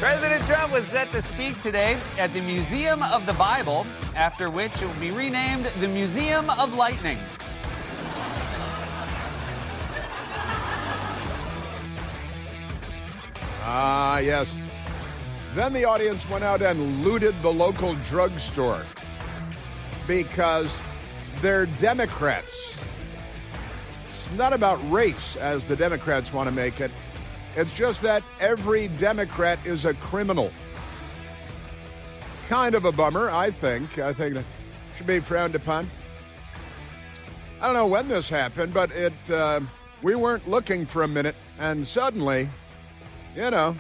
President Trump was set to speak today at the Museum of the Bible, after which it will be renamed the Museum of Lightning. Yes. Then the audience went out and looted the local drugstore because they're Democrats. It's not about race, as the Democrats want to make it. It's just that every Democrat is a criminal. Kind of a bummer, I think. I think it should be frowned upon. I don't know when this happened, but we weren't looking for a minute, and suddenly, you know.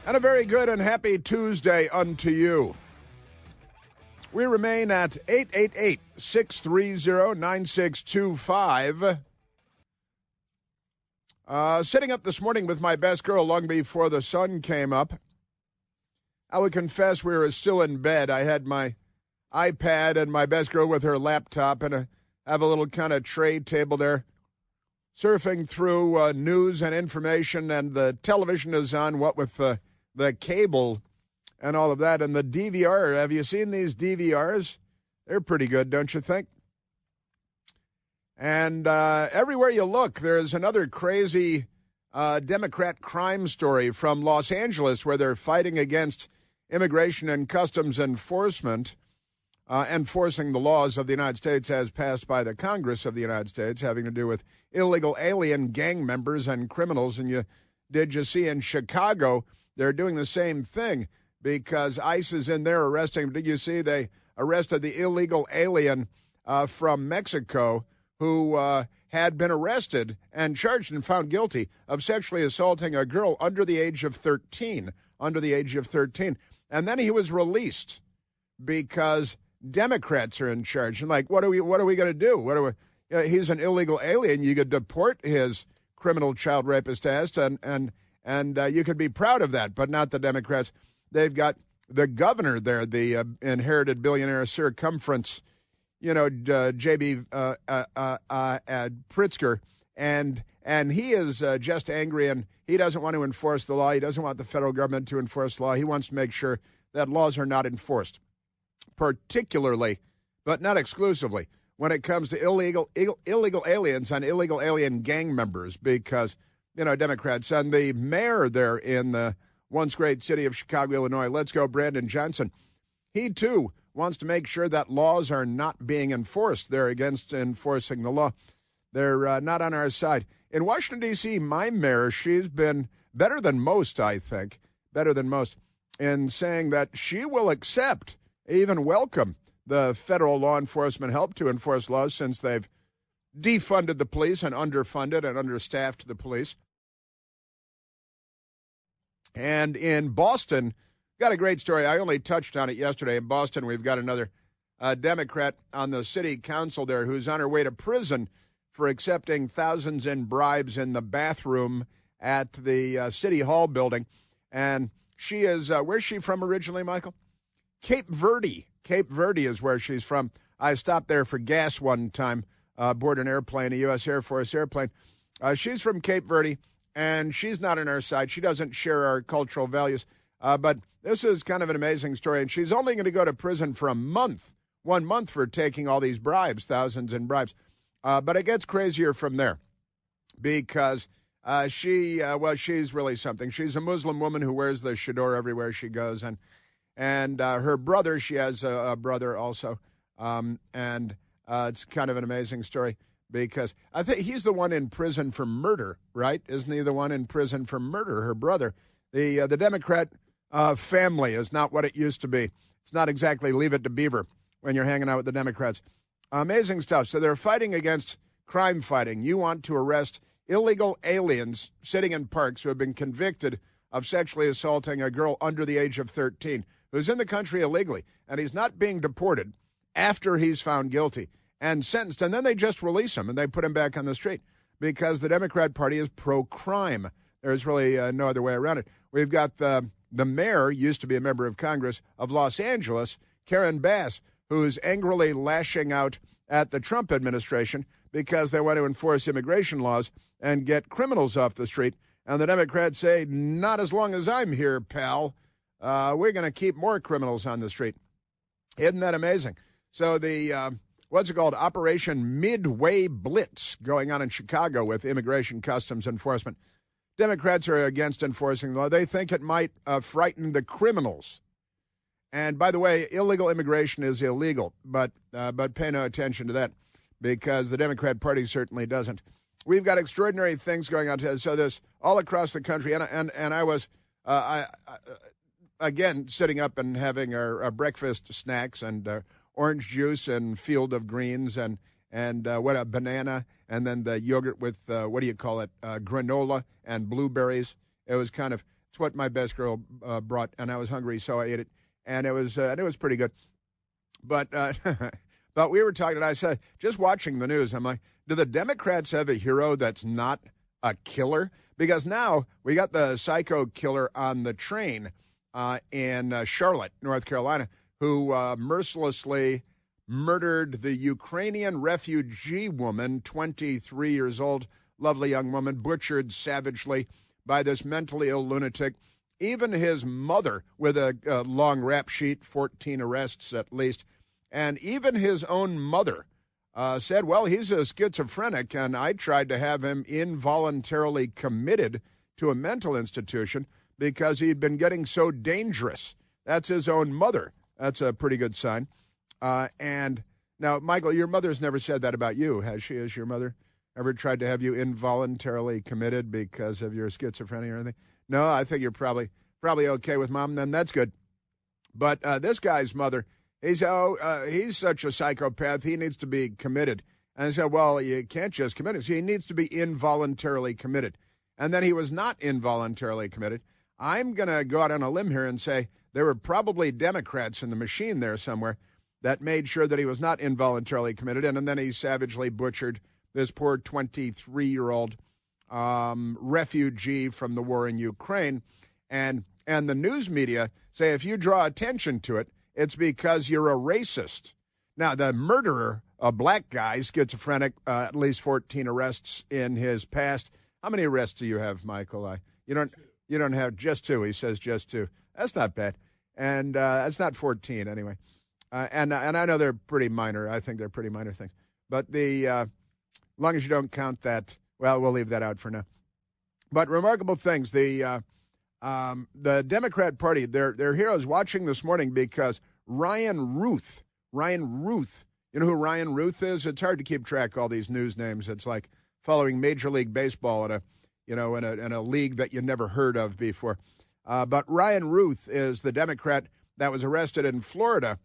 And a very good and happy Tuesday unto you. We remain at 888-630-9625. Sitting up this morning with my best girl long before the sun came up. I would confess we were still in bed. I had my iPad and my best girl with her laptop, and I have a little kind of tray table there, surfing through news and information, and the television is on, what with the cable and all of that, and the DVR. Have you seen these DVRs? They're pretty good, don't you think? And everywhere you look, there's another crazy Democrat crime story from Los Angeles where they're fighting against immigration and customs enforcement, enforcing the laws of the United States as passed by the Congress of the United States, having to do with illegal alien gang members and criminals. And did you see in Chicago, they're doing the same thing because ICE is in there arresting. Did you see they arrested the illegal alien from Mexico who had been arrested and charged and found guilty of sexually assaulting a girl under the age of 13, And then he was released because Democrats are in charge. And like, what are we going to do? He's an illegal alien. You could deport his criminal child rapist ass, and you could be proud of that, but not the Democrats. They've got the governor there, the inherited billionaire circumference, J.B. Pritzker, and he is just angry, and he doesn't want to enforce the law. He doesn't want the federal government to enforce the law. He wants to make sure that laws are not enforced, particularly, but not exclusively, when it comes to illegal aliens and illegal alien gang members, because, Democrats and the mayor there in the once great city of Chicago, Illinois, let's go, Brandon Johnson, he, too, wants to make sure that laws are not being enforced. They're against enforcing the law. They're not on our side. In Washington, D.C., my mayor, she's been better than most, I think, in saying that she will accept, even welcome, the federal law enforcement help to enforce laws since they've defunded the police and underfunded and understaffed the police. And in Boston, got a great story. I only touched on it yesterday. In Boston, we've got another Democrat on the city council there who's on her way to prison for accepting thousands in bribes in the bathroom at the City Hall building. And she is, where's she from originally, Michael? Cape Verde. Cape Verde is where she's from. I stopped there for gas one time aboard an airplane, a U.S. Air Force airplane. She's from Cape Verde, and she's not on our side. She doesn't share our cultural values. But this is kind of an amazing story, and she's only going to go to prison for a month, 1 month, for taking all these bribes, thousands in bribes. But it gets crazier from there because she's really something. She's a Muslim woman who wears the chador everywhere she goes, and her brother, she has a brother also, and it's kind of an amazing story because I think he's the one in prison for murder, right? Isn't he the one in prison for murder, her brother? The Democrat family is not what it used to be. It's not exactly Leave It to Beaver when you're hanging out with the Democrats. Amazing stuff. So they're fighting against crime fighting. You want to arrest illegal aliens sitting in parks who have been convicted of sexually assaulting a girl under the age of 13 who's in the country illegally, and he's not being deported after he's found guilty and sentenced, and then they just release him and they put him back on the street because the Democrat Party is pro-crime. There's really no other way around it. We've got the mayor, used to be a member of Congress, of Los Angeles, Karen Bass, who's angrily lashing out at the Trump administration because they want to enforce immigration laws and get criminals off the street. And the Democrats say, not as long as I'm here, pal. We're going to keep more criminals on the street. Isn't that amazing? So the, what's it called, Operation Midway Blitz going on in Chicago with Immigration Customs Enforcement. Democrats are against enforcing the law. They think it might frighten the criminals. And by the way, illegal immigration is illegal, but pay no attention to that because the Democrat Party certainly doesn't. We've got extraordinary things going on today. So this all across the country, and I was again sitting up and having our breakfast snacks and orange juice and field of greens and what a banana and then the yogurt with what do you call it, granola and blueberries. It was it's what my best girl brought, and I was hungry, so I ate it. And it was pretty good. But but we were talking, and I said, just watching the news, I'm like, do the Democrats have a hero that's not a killer? Because now we got the psycho killer on the train in Charlotte, North Carolina, who mercilessly murdered the Ukrainian refugee woman, 23 years old, lovely young woman, butchered savagely by this mentally ill lunatic. Even his mother, with a long rap sheet, 14 arrests at least, and even his own mother said, well, he's a schizophrenic, and I tried to have him involuntarily committed to a mental institution because he'd been getting so dangerous. That's his own mother. That's a pretty good sign. And now, Michael, your mother's never said that about you, has she? Has your mother ever tried to have you involuntarily committed because of your schizophrenia or anything? No, I think you're probably okay with Mom. Then that's good. But this guy's mother, he's such a psychopath. He needs to be committed. And I said, well, you can't just commit him. He needs to be involuntarily committed. And then he was not involuntarily committed. I'm going to go out on a limb here and say there were probably Democrats in the machine there somewhere that made sure that he was not involuntarily committed. And then he savagely butchered this poor 23-year-old refugee from the war in Ukraine. And the news media say if you draw attention to it, it's because you're a racist. Now, the murderer, a black guy, schizophrenic, at least 14 arrests in his past. How many arrests do you have, Michael? You don't have just 2. He says just 2. That's not bad. And that's not 14 anyway. And I know they're pretty minor. I think they're pretty minor things. But as long as you don't count that, well, we'll leave that out for now. But remarkable things. The Democrat Party, their heroes watching this morning because Ryan Ruth, you know who Ryan Ruth is? It's hard to keep track of all these news names. It's like following Major League Baseball in a league that you never heard of before. But Ryan Ruth is the Democrat that was arrested in Florida.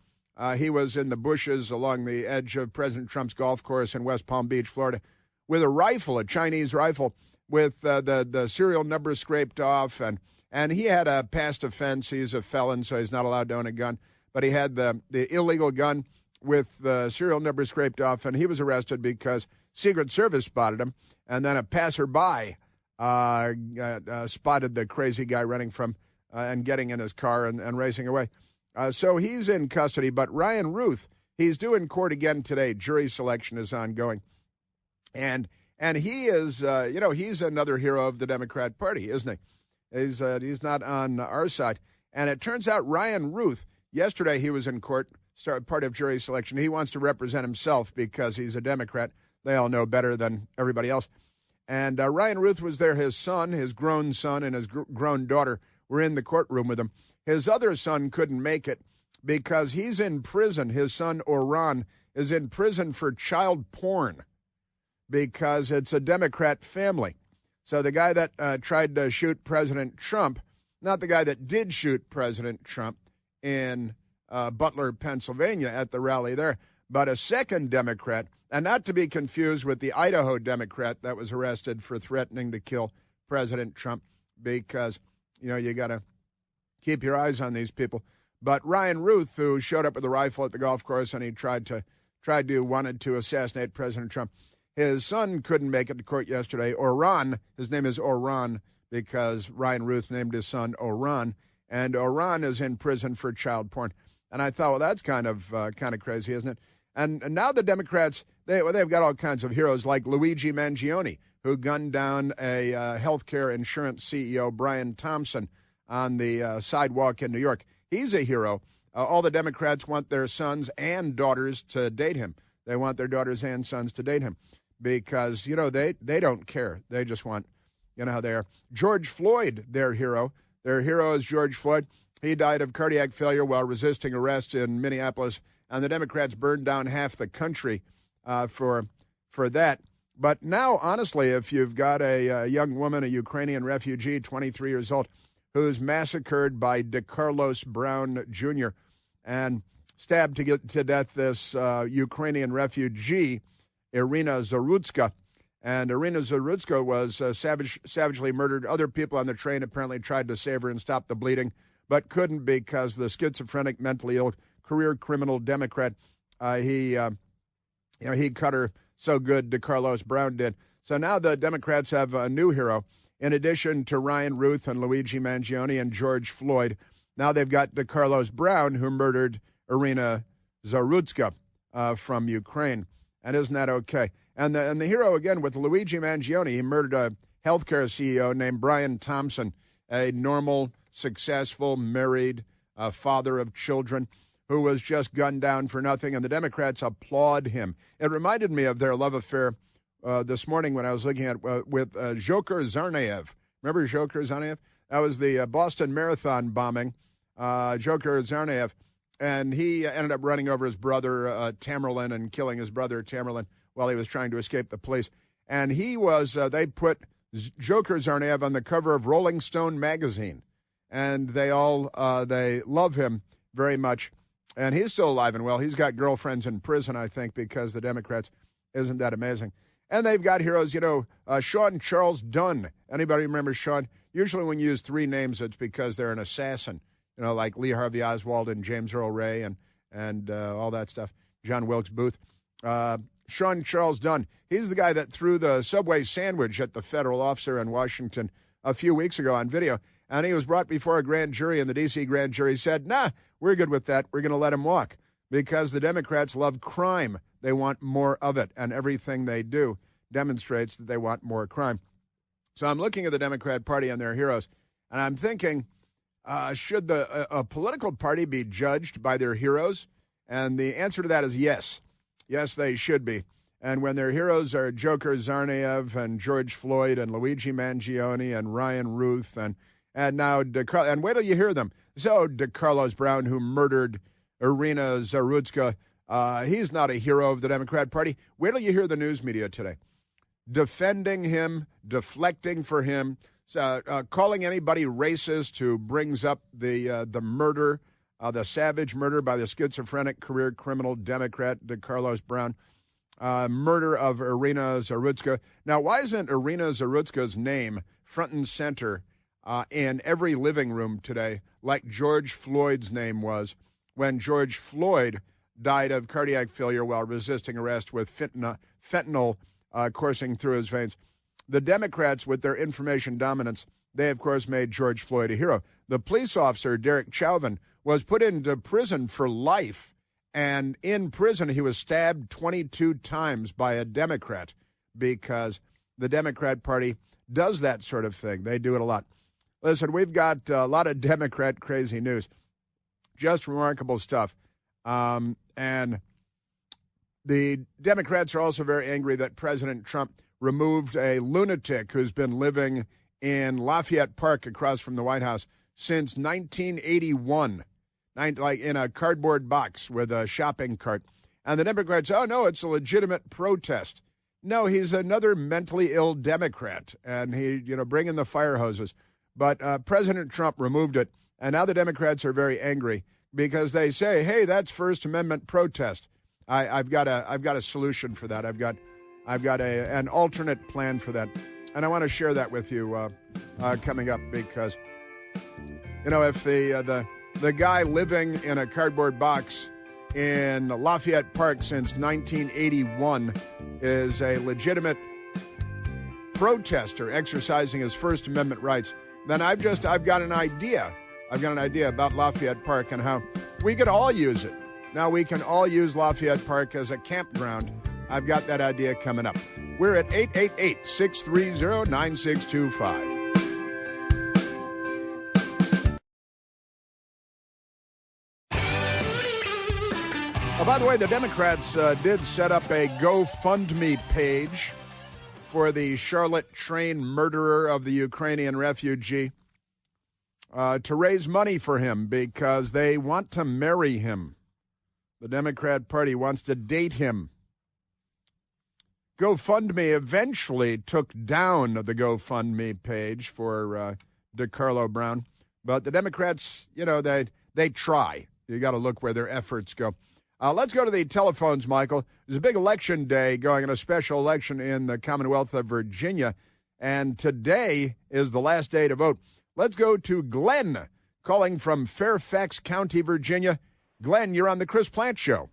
He was in the bushes along the edge of President Trump's golf course in West Palm Beach, Florida, with a rifle, a Chinese rifle, with the serial number scraped off. And he had a past offense. He's a felon, so he's not allowed to own a gun. But he had the illegal gun with the serial number scraped off, and he was arrested because Secret Service spotted him. And then a passerby spotted the crazy guy running from and getting in his car and racing away. So he's in custody. But Ryan Ruth, he's due in court again today. Jury selection is ongoing. And he is, he's another hero of the Democrat Party, isn't he? He's not on our side. And it turns out Ryan Ruth, yesterday he was in court, part of jury selection. He wants to represent himself because he's a Democrat. They all know better than everybody else. And Ryan Ruth was there. His son, his grown son, and his grown daughter were in the courtroom with him. His other son couldn't make it because he's in prison. His son, Oran, is in prison for child porn because it's a Democrat family. So the guy that tried to shoot President Trump, not the guy that did shoot President Trump in Butler, Pennsylvania at the rally there, but a second Democrat, and not to be confused with the Idaho Democrat that was arrested for threatening to kill President Trump because, you got to keep your eyes on these people. But Ryan Ruth, who showed up with a rifle at the golf course and he wanted to assassinate President Trump. His son couldn't make it to court yesterday. Oran, his name is Oran because Ryan Ruth named his son Oran, and Oran is in prison for child porn. And I thought, well, that's kind of crazy, isn't it? And now the Democrats, they've got all kinds of heroes like Luigi Mangione, who gunned down a healthcare insurance CEO, Brian Thompson, on the sidewalk in New York. He's a hero. All the Democrats want their sons and daughters to date him. They want their daughters and sons to date him because, they don't care. They just want, how they are. George Floyd, their hero. Their hero is George Floyd. He died of cardiac failure while resisting arrest in Minneapolis, and the Democrats burned down half the country for that. But now, honestly, if you've got a young woman, a Ukrainian refugee, 23 years old, who's massacred by DeCarlos Brown Jr. and stabbed to death this Ukrainian refugee, Irina Zarutska. And Irina Zarutska was savagely murdered. Other people on the train apparently tried to save her and stop the bleeding, but couldn't because the schizophrenic, mentally ill, career criminal Democrat, he cut her so good, DeCarlos Brown did. So now the Democrats have a new hero. In addition to Ryan Ruth and Luigi Mangione and George Floyd, now they've got DeCarlos Brown, who murdered Irina Zarutska from Ukraine. And isn't that okay? And the hero, again, with Luigi Mangione, he murdered a healthcare CEO named Brian Thompson, a normal, successful, married father of children who was just gunned down for nothing, and the Democrats applaud him. It reminded me of their love affair this morning when I was looking at with Dzhokhar Tsarnaev. Remember Dzhokhar Tsarnaev? That was the Boston Marathon bombing, Dzhokhar Tsarnaev, and he ended up running over his brother Tamerlan and killing his brother Tamerlan while he was trying to escape the police. And he was, they put Dzhokhar Tsarnaev on the cover of Rolling Stone magazine, and they love him very much. And he's still alive and well. He's got girlfriends in prison, I think, because the Democrats. Isn't that amazing? And they've got heroes, Sean Charles Dunn. Anybody remember Sean? Usually when you use three names, it's because they're an assassin, like Lee Harvey Oswald and James Earl Ray and all that stuff. John Wilkes Booth. Sean Charles Dunn. He's the guy that threw the Subway sandwich at the federal officer in Washington a few weeks ago on video. And he was brought before a grand jury, and the D.C. grand jury said, nah, we're good with that. We're going to let him walk because the Democrats love crime. They want more of it, and everything they do demonstrates that they want more crime. So I'm looking at the Democrat Party and their heroes, and I'm thinking, should a political party be judged by their heroes? And the answer to that is yes. Yes, they should be. And when their heroes are Dzhokhar Tsarnaev and George Floyd and Luigi Mangione and Ryan Ruth and now and wait till you hear them. So DeCarlos Brown, who murdered Irina Zarutska, he's not a hero of the Democrat Party. Wait till you hear the news media today. Defending him, deflecting for him, calling anybody racist who brings up the murder, the savage murder by the schizophrenic career criminal Democrat DeCarlos Brown, murder of Irina Zarutska. Now, why isn't Irina Zarutska's name front and center in every living room today, like George Floyd's name was when George Floyd died of cardiac failure while resisting arrest with fentanyl coursing through his veins? The Democrats, with their information dominance, they, of course, made George Floyd a hero. The police officer, Derek Chauvin, was put into prison for life, and in prison he was stabbed 22 times by a Democrat because the Democrat Party does that sort of thing. They do it a lot. Listen, we've got a lot of Democrat crazy news. Just remarkable stuff. And the Democrats are also very angry that President Trump removed a lunatic who's been living in Lafayette Park across from the White House since 1981, like in a cardboard box with a shopping cart. And the Democrats, oh, no, it's a legitimate protest. No, he's another mentally ill Democrat, and he, bringing the fire hoses. But President Trump removed it, and now the Democrats are very angry because they say, hey, that's First Amendment protest. I've got a solution for that. I've got an alternate plan for that. And I want to share that with you coming up because, if the guy living in a cardboard box in Lafayette Park since 1981 is a legitimate protester exercising his First Amendment rights, then I've got an idea. I've got an idea about Lafayette Park and how we could all use it. Now we can all use Lafayette Park as a campground I've got that idea coming up. We're at 888-630-9625. Oh, by the way, the Democrats did set up a GoFundMe page for the Charlotte train murderer of the Ukrainian refugee to raise money for him because they want to marry him. The Democrat Party wants to date him. GoFundMe eventually took down the GoFundMe page for DeCarlo Brown. But the Democrats, they try. You got to look where their efforts go. Let's go to the telephones, Michael. There's a big election day going on, a special election in the Commonwealth of Virginia, and today is the last day to vote. Let's go to Glenn, calling from Fairfax County, Virginia. Glenn, you're on the Chris Plant Show.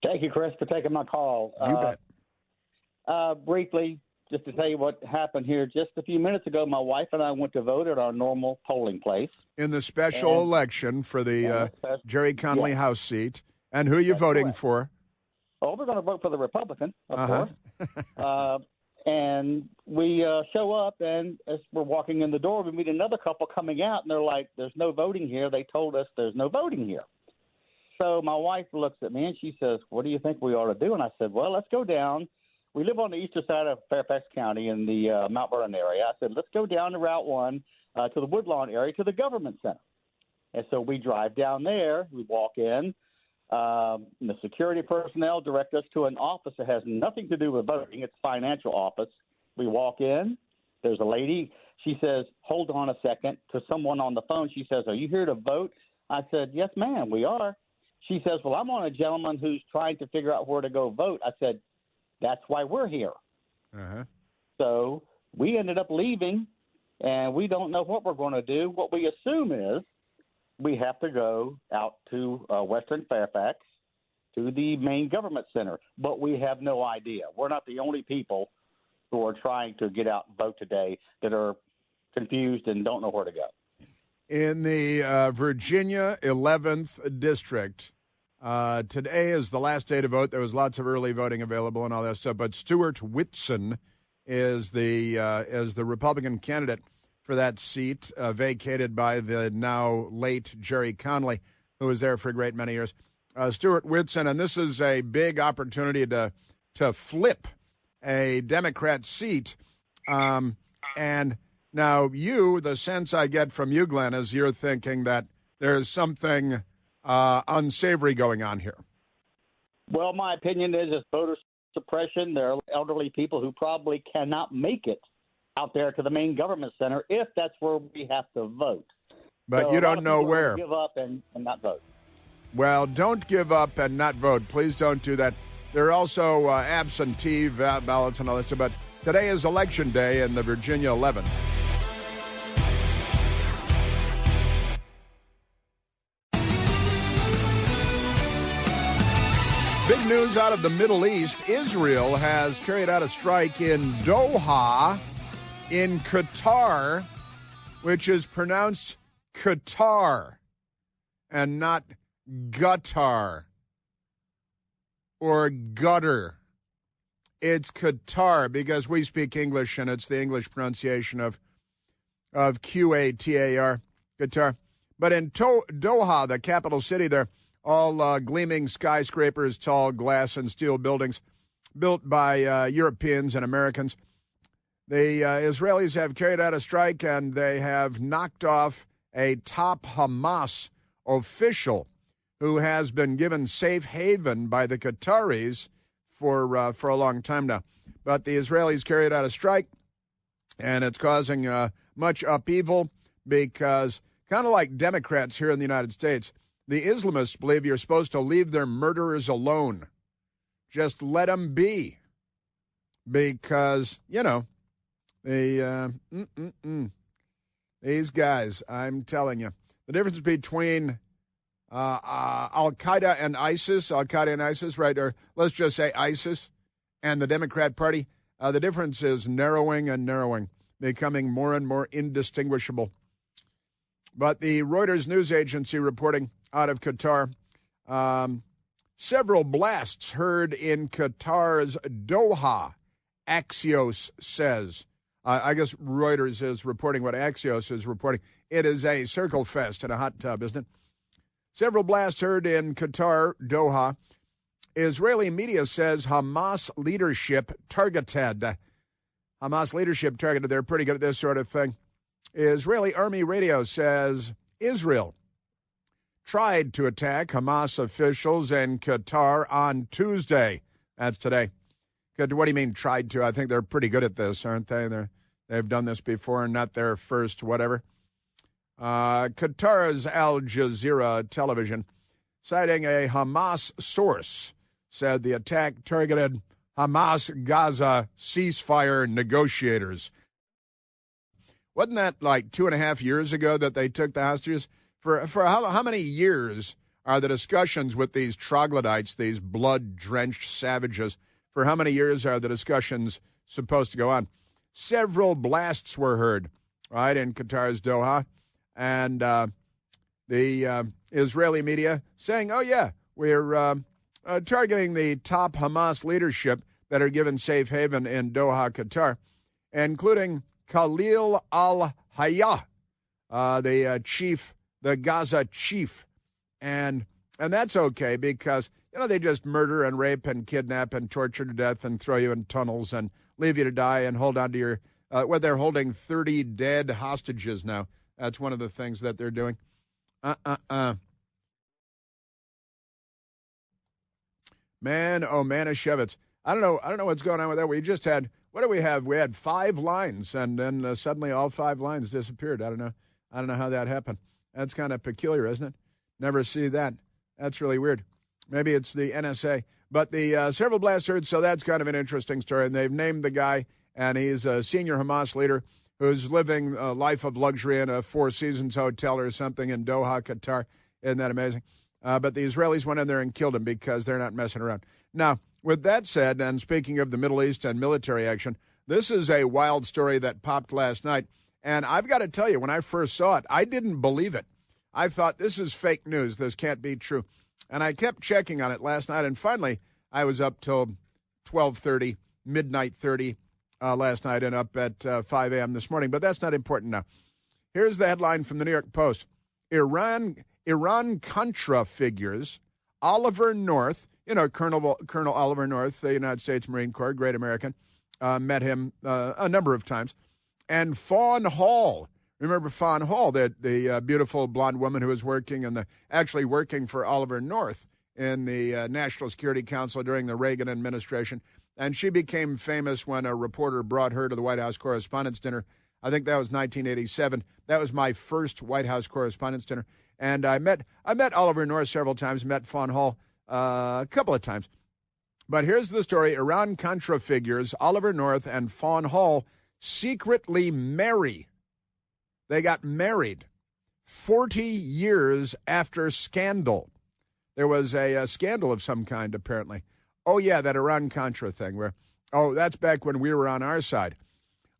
Thank you, Chris, for taking my call. You bet. Briefly, just to tell you what happened here, just a few minutes ago, my wife and I went to vote at our normal polling place. In the special election for the Jerry Connolly House seat. And who are you voting correct. for? Oh, we're going to vote for the Republican, of course. And we show up, and as we're walking in the door, we meet another couple coming out, and they're like, there's no voting here. They told us there's no voting here. So my wife looks at me, and she says, what do you think we ought to do? And I said, well, let's go down. We live on the eastern side of Fairfax County in the Mount Vernon area. I said, let's go down to Route 1 to the Woodlawn area to the government center. And so we drive down there. We walk in. The security personnel direct us to an office that has nothing to do with voting. It's financial office. We walk in. There's a lady. She says, hold on a second, to someone on the phone. She says, are you here to vote? I said, yes, ma'am, we are. She says, well, I'm on a gentleman who's trying to figure out where to go vote. I said, that's why we're here. So we ended up leaving, and we don't know what we're going to do. What we assume is we have to go out to Western Fairfax to the main government center, but we have no idea. We're not the only people who are trying to get out and vote today that are confused and don't know where to go. In the Virginia 11th District, today is the last day to vote. There was lots of early voting available and all that stuff, but Stuart Whitson is the Republican candidate for that seat, vacated by the now late Jerry Connolly, who was there for a great many years. Stuart Whitson, and this is a big opportunity to flip a Democrat seat. And now the sense I get from you, Glenn, is you're thinking that there's something unsavory going on here. Well, my opinion is it's voter suppression. There are elderly people who probably cannot make it out there to the main government center if that's where we have to vote. But so you don't know where. Give up and not vote. Well, don't give up and not vote. Please don't do that. There are also absentee ballots and all that stuff, but today is election day in the Virginia 11. Big news out of the Middle East. Israel has carried out a strike in Doha, in Qatar, which is pronounced Qatar and not gutter or gutter. It's Qatar because we speak English and it's the English pronunciation of Qatar, Qatar. But in Doha, the capital city there, all gleaming skyscrapers, tall glass and steel buildings built by Europeans and Americans. The Israelis have carried out a strike, and they have knocked off a top Hamas official who has been given safe haven by the Qataris for a long time now. But the Israelis carried out a strike, and it's causing much upheaval because, kind of like Democrats here in the United States, the Islamists believe you're supposed to leave their murderers alone. Just let them be. Because, these guys, I'm telling you, the difference between Al-Qaeda and ISIS, right, or let's just say ISIS and the Democrat Party, the difference is narrowing and narrowing, becoming more and more indistinguishable. But the Reuters news agency reporting out of Qatar, Several blasts heard in Qatar's Doha, Axios says. I guess Reuters is reporting what Axios is reporting. It is a circle fest in a hot tub, isn't it? Several blasts heard in Qatar, Doha. Israeli media says Hamas leadership targeted. Hamas leadership targeted. They're pretty good at this sort of thing. Israeli Army radio says Israel tried to attack Hamas officials in Qatar on Tuesday. That's today. What do you mean tried to? I think they're pretty good at this, aren't they? They've done this before, not their first whatever. Qatar's Al Jazeera television, citing a Hamas source, said the attack targeted Hamas-Gaza ceasefire negotiators. Wasn't that like 2.5 years ago that they took the hostages? For how many years are the discussions with these troglodytes, these blood-drenched savages, for how many years are the discussions supposed to go on? Several blasts were heard, right, in Qatar's Doha. And the Israeli media saying, oh, yeah, we're targeting the top Hamas leadership that are given safe haven in Doha, Qatar, including Khalil al-Hayya, the Gaza chief. And that's okay because, they just murder and rape and kidnap and torture to death and throw you in tunnels and leave you to die and hold on to your, they're holding 30 dead hostages now. That's one of the things that they're doing. Man, oh, Manischewitz. I don't know what's going on with that. We just had, what do we have? We had 5 lines, and then suddenly all 5 lines disappeared. I don't know how that happened. That's kind of peculiar, isn't it? Never see that. That's really weird. Maybe it's the NSA. But the several blasts heard, so that's kind of an interesting story. And they've named the guy, and he's a senior Hamas leader who's living a life of luxury in a Four Seasons hotel or something in Doha, Qatar. Isn't that amazing? But the Israelis went in there and killed him because they're not messing around. Now, with that said, and speaking of the Middle East and military action, this is a wild story that popped last night. And I've got to tell you, when I first saw it, I didn't believe it. I thought, this is fake news. This can't be true. And I kept checking on it last night, and finally I was up till 12:30, midnight 30 last night, and up at 5 a.m. this morning. But that's not important now. Here's the headline from the New York Post. Iran-Contra figures Oliver North, Colonel Oliver North, the United States Marine Corps, great American, met him a number of times, and Fawn Hall. Remember Fawn Hall, the beautiful blonde woman who was actually working for Oliver North in the National Security Council during the Reagan administration. And she became famous when a reporter brought her to the White House Correspondents' Dinner. I think that was 1987. That was my first White House Correspondents' Dinner. And I met Oliver North several times, met Fawn Hall a couple of times. But here's the story. Iran-Contra figures Oliver North and Fawn Hall secretly marry. They got married 40 years after scandal. There was a scandal of some kind, apparently. Oh, yeah, that Iran-Contra thing that's back when we were on our side.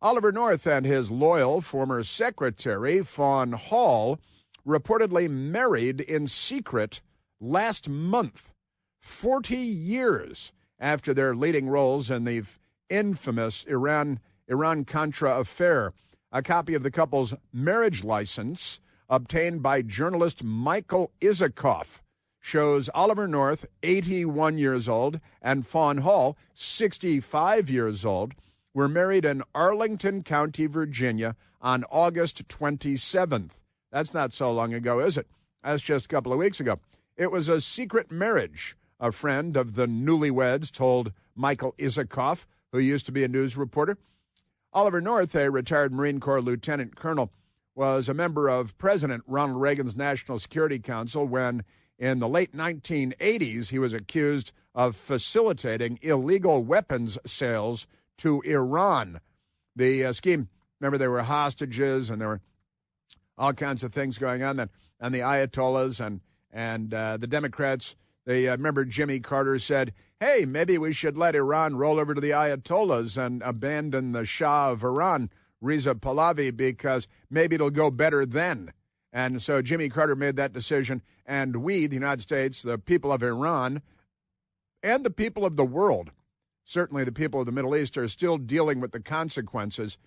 Oliver North and his loyal former secretary, Fawn Hall, reportedly married in secret last month, 40 years after their leading roles in the infamous Iran-Contra affair. A copy of the couple's marriage license, obtained by journalist Michael Isikoff, shows Oliver North, 81 years old, and Fawn Hall, 65 years old, were married in Arlington County, Virginia, on August 27th. That's not so long ago, is it? That's just a couple of weeks ago. It was a secret marriage, a friend of the newlyweds told Michael Isikoff, who used to be a news reporter. Oliver North, a retired Marine Corps lieutenant colonel, was a member of President Ronald Reagan's National Security Council when, in the late 1980s, he was accused of facilitating illegal weapons sales to Iran. The scheme, remember, there were hostages and there were all kinds of things going on. And the Ayatollahs and the Democrats, remember Jimmy Carter said, hey, maybe we should let Iran roll over to the Ayatollahs and abandon the Shah of Iran, Reza Pahlavi, because maybe it'll go better then. And so Jimmy Carter made that decision, and we, the United States, the people of Iran, and the people of the world, certainly the people of the Middle East, are still dealing with the consequences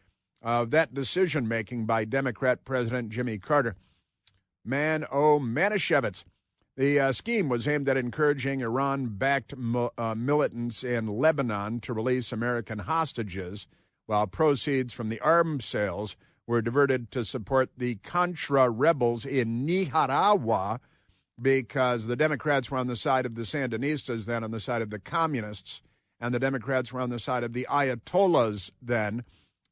of that decision-making by Democrat President Jimmy Carter. Man, oh, Manischewitz. The scheme was aimed at encouraging Iran-backed militants in Lebanon to release American hostages, while proceeds from the arms sales were diverted to support the Contra rebels in Nicaragua, because the Democrats were on the side of the Sandinistas then, on the side of the communists, and the Democrats were on the side of the Ayatollahs then,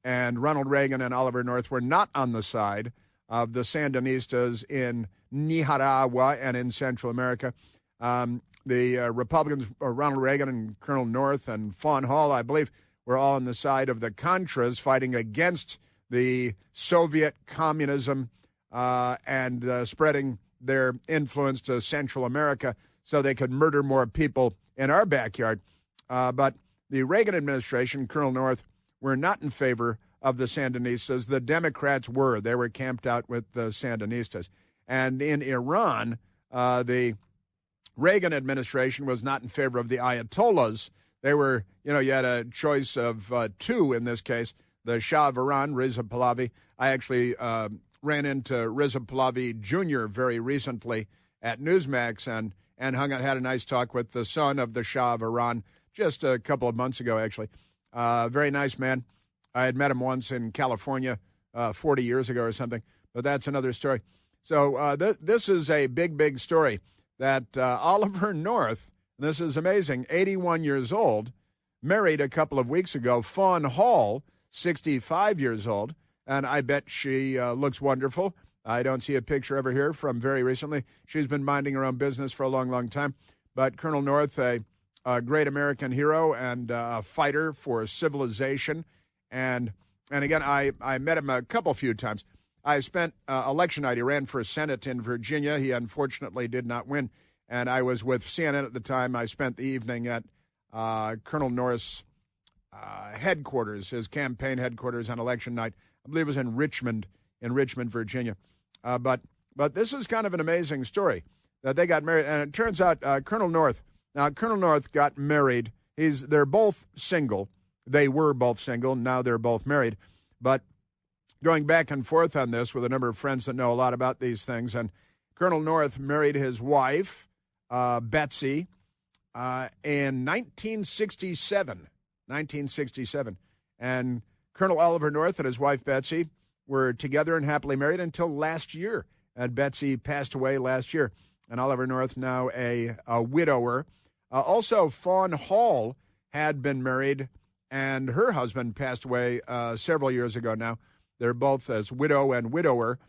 and Ronald Reagan and Oliver North were not on the side of the Sandinistas in Nicaragua and in Central America. The Republicans, Ronald Reagan and Colonel North and Fawn Hall, I believe, were all on the side of the Contras fighting against the Soviet communism and spreading their influence to Central America so they could murder more people in our backyard. But the Reagan administration, Colonel North, were not in favor of the Sandinistas. The Democrats were. They were camped out with the Sandinistas. And in Iran, the Reagan administration was not in favor of the Ayatollahs. They were, you had a choice of two in this case. The Shah of Iran, Reza Pahlavi. I actually ran into Reza Pahlavi Jr. very recently at Newsmax and had a nice talk with the son of the Shah of Iran just a couple of months ago, actually. Very nice man. I had met him once in California 40 years ago or something, but that's another story. So this is a big, big story that Oliver North, this is amazing, 81 years old, married a couple of weeks ago, Fawn Hall, 65 years old, and I bet she looks wonderful. I don't see a picture of her here from very recently. She's been minding her own business for a long, long time. But Colonel North, a great American hero and a fighter for civilization. And again, I met him a few times. I spent election night. He ran for Senate in Virginia. He unfortunately did not win. And I was with CNN at the time. I spent the evening at Colonel North's headquarters, his campaign headquarters on election night. I believe it was in Richmond, Virginia. But this is kind of an amazing story that they got married. And it turns out Colonel North got married. They're both single. They were both single. Now they're both married. But going back and forth on this with a number of friends that know a lot about these things. And Colonel North married his wife, Betsy, in 1967. And Colonel Oliver North and his wife, Betsy, were together and happily married until last year. And Betsy passed away last year. And Oliver North now a widower. Also, Fawn Hall had been married, and her husband passed away several years ago now. They're both as widow and widower.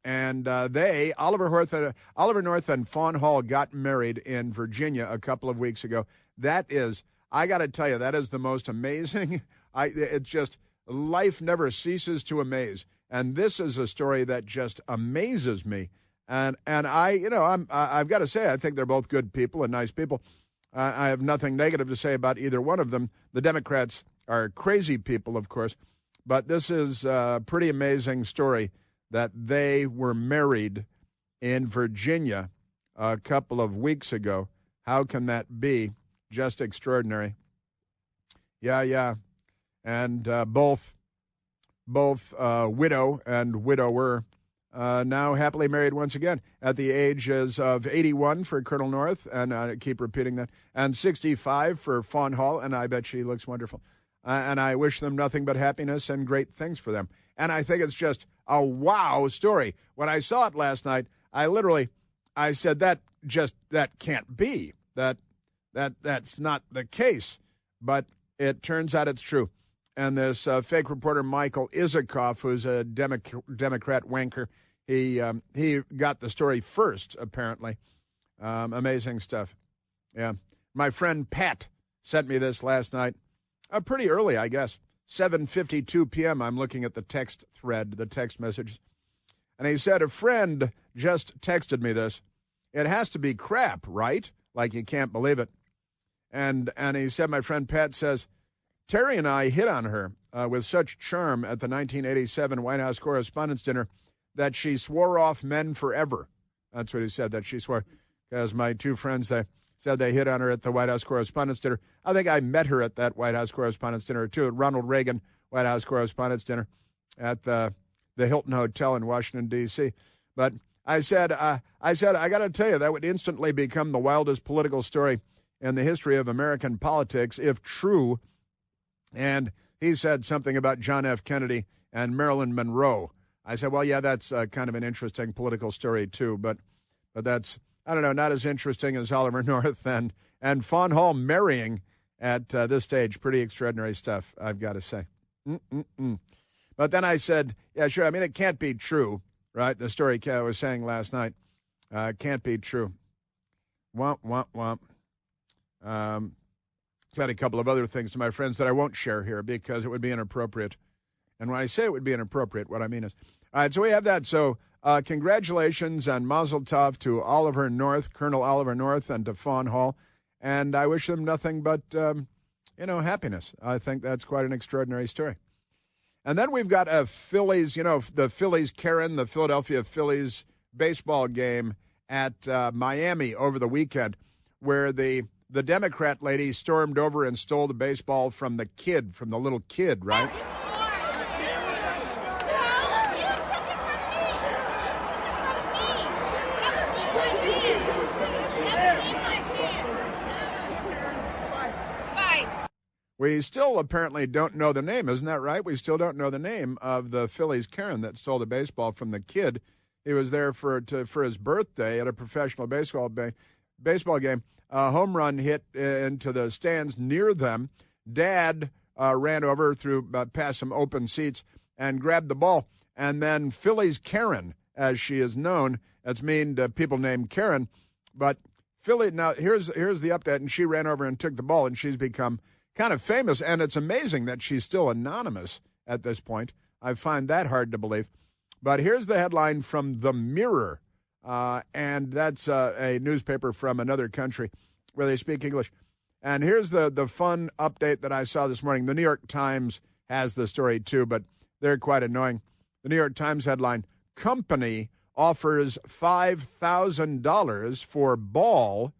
And Oliver North and Fawn Hall got married in Virginia a couple of weeks ago. That is, I got to tell you, that is the most amazing. It's just, life never ceases to amaze. And this is a story that just amazes me. And I've got to say, I think they're both good people and nice people. I have nothing negative to say about either one of them. The Democrats are crazy people, of course. But this is a pretty amazing story that they were married in Virginia a couple of weeks ago. How can that be? Just extraordinary. Yeah. And both widow and widower now happily married once again at the ages of 81 for Colonel North, and I keep repeating that, and 65 for Fawn Hall, and I bet she looks wonderful. And I wish them nothing but happiness and great things for them. And I think it's just a wow story. When I saw it last night, I said that can't be. That's not the case. But it turns out it's true. And this fake reporter, Michael Isikoff, who's a Democrat wanker, he got the story first, apparently. Amazing stuff. Yeah. My friend Pat sent me this last night. Pretty early, I guess. 7:52 p.m. I'm looking at the text thread, the text messages. And he said, a friend just texted me this. It has to be crap, right? Like you can't believe it. And he said, my friend Pat says, Terry and I hit on her with such charm at the 1987 White House Correspondents' Dinner that she swore off men forever. That's what he said, that she swore. Because my two friends, they said they hit on her at the White House Correspondents' Dinner. I think I met her at that White House Correspondents' Dinner, too, at Ronald Reagan White House Correspondents' Dinner at the Hilton Hotel in Washington, D.C. But I said, I got to tell you, that would instantly become the wildest political story in the history of American politics, if true. And he said something about John F. Kennedy and Marilyn Monroe. I said, well, yeah, that's kind of an interesting political story, too. But that's, I don't know, not as interesting as Oliver North and Fawn Hall marrying at this stage. Pretty extraordinary stuff, I've got to say. But then I said, yeah, sure. I mean, it can't be true, right? The story I was saying last night can't be true. Womp, womp, womp. Said a couple of other things to my friends that I won't share here because it would be inappropriate. And when I say it would be inappropriate, what I mean is, all right, so we have that. So congratulations and mazel tov to Oliver North, Colonel Oliver North, and to Fawn Hall. And I wish them nothing but, happiness. I think that's quite an extraordinary story. And then we've got a Phillies, the Phillies, Karen, the Philadelphia Phillies baseball game at Miami over the weekend, where the Democrat lady stormed over and stole the baseball from the little kid, right? We still apparently don't know the name, isn't that right? We still don't know the name of the Phillies Karen that stole the baseball from the kid. He was there for his birthday at a professional baseball game. A home run hit into the stands near them. Dad ran over past some open seats and grabbed the ball. And then Phillies Karen, as she is known, that's mean to people named Karen. But now here's the update, and she ran over and took the ball, and she's become kind of famous, and it's amazing that she's still anonymous at this point. I find that hard to believe. But here's the headline from The Mirror, and that's a newspaper from another country where they speak English. And here's the fun update that I saw this morning. The New York Times has the story too, but they're quite annoying. The New York Times headline, company offers $5,000 for ball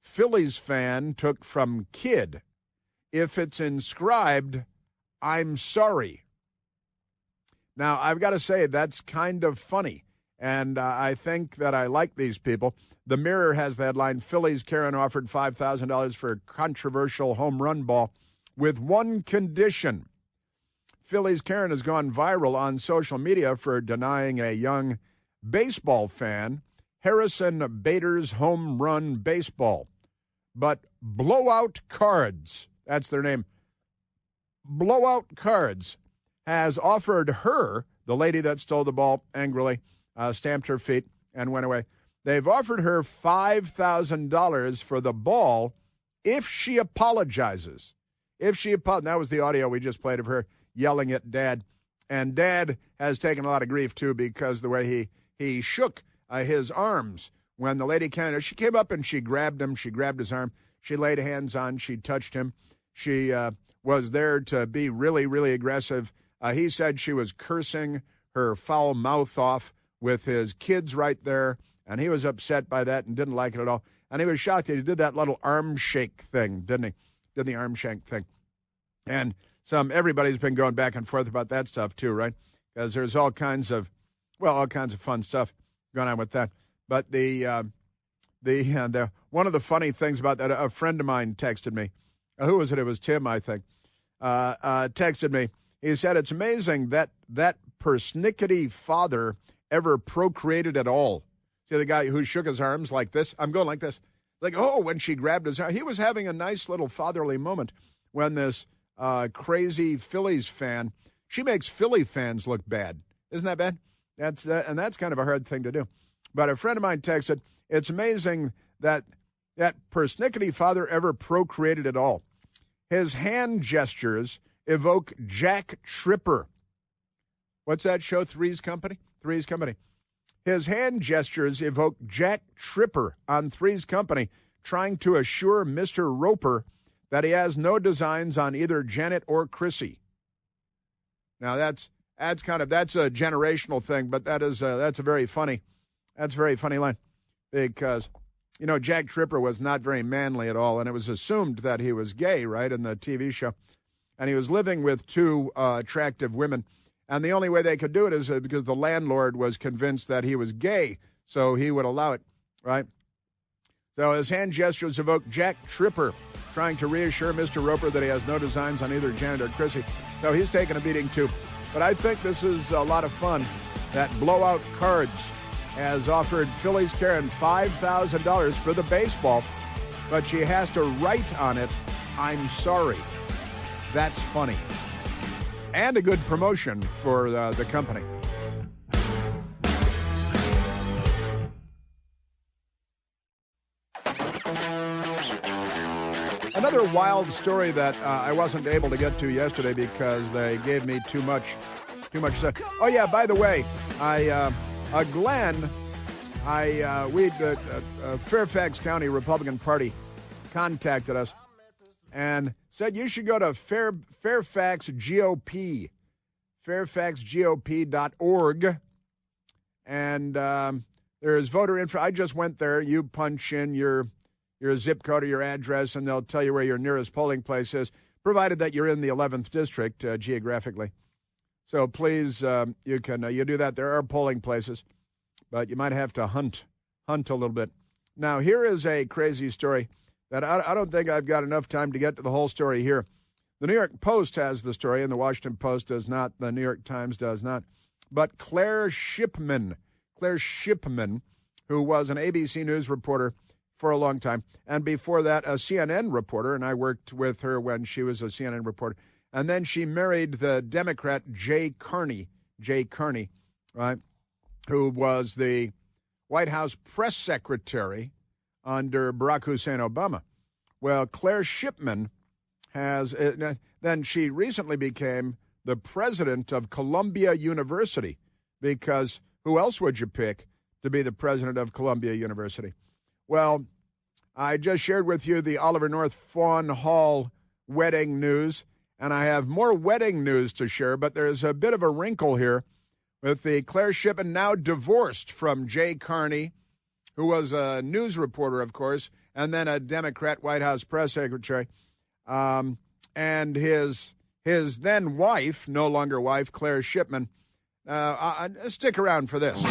Phillies fan took from kid. If it's inscribed, I'm sorry. Now, I've got to say, that's kind of funny, and I think that I like these people. The Mirror has the headline, Phillies Karen offered $5,000 for a controversial home run ball with one condition. Phillies Karen has gone viral on social media for denying a young baseball fan Harrison Bader's home run baseball. But Blowout Cards, that's their name, Blowout Cards, has offered her, the lady that stole the ball angrily, stamped her feet and went away. They've offered her $5,000 for the ball if she apologizes. That was the audio we just played of her yelling at Dad. And Dad has taken a lot of grief, too, because the way he shook his arms when the lady she came up and she grabbed him. She grabbed his arm. She laid hands on. She touched him. She was there to be really, really aggressive. He said she was cursing her foul mouth off with his kids right there, and he was upset by that and didn't like it at all. And he was shocked that he did that little arm shake thing, didn't he? Did the arm shake thing. And everybody's been going back and forth about that stuff too, right? Because there's all kinds of fun stuff going on with that. But the one of the funny things about that, a friend of mine texted me. Who was it? It was Tim, I think. Texted me. He said, it's amazing that persnickety father ever procreated at all. See the guy who shook his arms like this? I'm going like this. Like, when she grabbed his arm. He was having a nice little fatherly moment when this crazy Phillies fan, she makes Philly fans look bad. Isn't that bad? And that's kind of a hard thing to do. But a friend of mine texted, it's amazing that persnickety father ever procreated at all. His hand gestures evoke Jack Tripper. What's that show? Three's Company? Three's Company. His hand gestures evoke Jack Tripper on Three's Company, trying to assure Mr. Roper that he has no designs on either Janet or Chrissy. Now that's a generational thing, but that's a very funny line, because Jack Tripper was not very manly at all, and it was assumed that he was gay, right, in the TV show. And he was living with two attractive women. And the only way they could do it is because the landlord was convinced that he was gay, so he would allow it, right? So his hand gestures evoke Jack Tripper trying to reassure Mr. Roper that he has no designs on either Janet or Chrissy. So he's taking a beating, too. But I think this is a lot of fun that Blowout Cards has offered Phillies Karen $5,000 for the baseball, but she has to write on it, "I'm sorry." That's funny. And a good promotion for the company. Another wild story that I wasn't able to get to yesterday because they gave me too much stuff. Oh yeah, by the way, Glenn, Fairfax County Republican Party contacted us and said you should go to Fairfax GOP, fairfaxgop.org, and there's voter info. I just went there. You punch in your zip code or your address, and they'll tell you where your nearest polling place is, provided that you're in the 11th district geographically. So please, you do that. There are polling places, but you might have to hunt a little bit. Now, here is a crazy story that I don't think I've got enough time to get to the whole story here. The New York Post has the story, and the Washington Post does not. The New York Times does not. But Claire Shipman, who was an ABC News reporter for a long time, and before that, a CNN reporter, and I worked with her when she was a CNN reporter. And then she married the Democrat Jay Carney, right, who was the White House press secretary under Barack Hussein Obama. Well, Claire Shipman then she recently became the president of Columbia University, because who else would you pick to be the president of Columbia University? Well, I just shared with you the Oliver North Fawn Hall wedding news, and I have more wedding news to share, but there's a bit of a wrinkle here with the Claire Shipman, now divorced from Jay Carney, who was a news reporter, of course, and then a Democrat White House press secretary, and his then wife, no longer wife, Claire Shipman. Stick around for this.